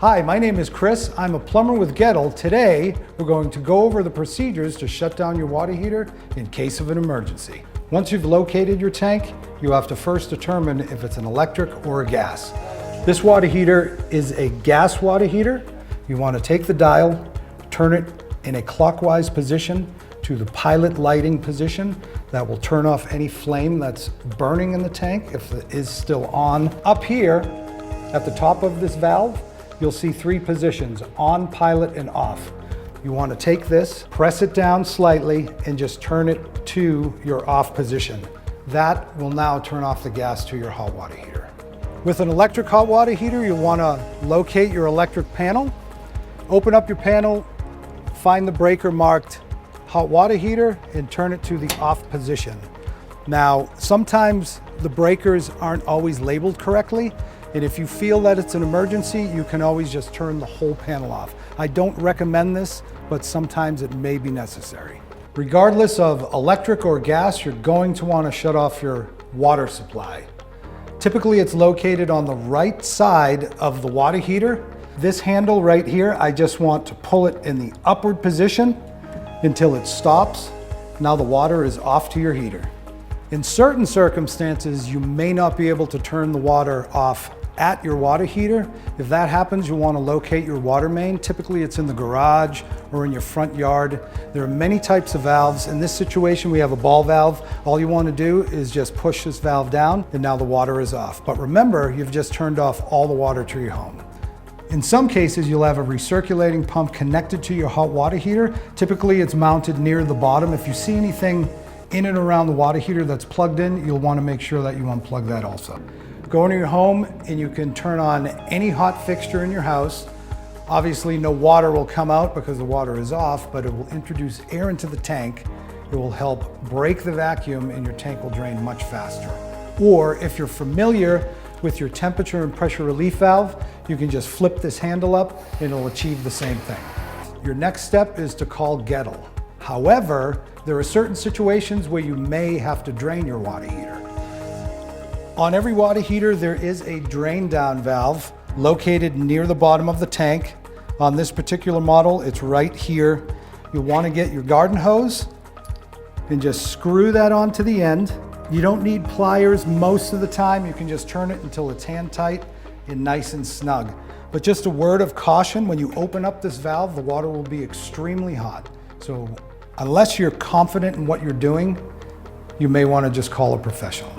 Hi, my name is Chris. I'm a plumber with Goettl. Today, we're going to go over the procedures to shut down your water heater in case of an emergency. Once you've located your tank, you have to first determine if it's an electric or a gas. This water heater is a gas water heater. You want to take the dial, turn it in a clockwise position to the pilot lighting position. That will turn off any flame that's burning in the tank if it is still on. Up here, at the top of this valve, you'll see three positions: on, pilot, and off. You want to take this, press it down slightly, and just turn it to your off position. That will now turn off the gas to your hot water heater. With an electric hot water heater, you'll want to locate your electric panel. Open up your panel, find the breaker marked hot water heater, and turn it to the off position. Now, sometimes the breakers aren't always labeled correctly, and if you feel that it's an emergency, you can always just turn the whole panel off. I don't recommend this, but sometimes it may be necessary. Regardless of electric or gas, you're going to want to shut off your water supply. Typically, it's located on the right side of the water heater. This handle right here, I just want to pull it in the upward position until it stops. Now the water is off to your heater. In certain circumstances, you may not be able to turn the water off at your water heater. If that happens, you want to locate your water main. Typically it's in the garage or in your front yard. There are many types of valves. In this situation, we have a ball valve. All you want to do is just push this valve down, and now the water is off. But remember, you've just turned off all the water to your home. In some cases, you'll have a recirculating pump connected to your hot water heater. Typically it's mounted near the bottom. If you see anything in and around the water heater that's plugged in, you'll want to make sure that you unplug that also. Go into your home and you can turn on any hot fixture in your house. Obviously no water will come out because the water is off, but it will introduce air into the tank. It will help break the vacuum and your tank will drain much faster. Or if you're familiar with your temperature and pressure relief valve, you can just flip this handle up and it'll achieve the same thing. Your next step is to call Goettl. However, there are certain situations where you may have to drain your water heater. On every water heater, there is a drain down valve located near the bottom of the tank. On this particular model, it's right here. You'll want to get your garden hose and just screw that onto the end. You don't need pliers most of the time. You can just turn it until it's hand tight and nice and snug. But just a word of caution, when you open up this valve, the water will be extremely hot. So unless you're confident in what you're doing, you may want to just call a professional.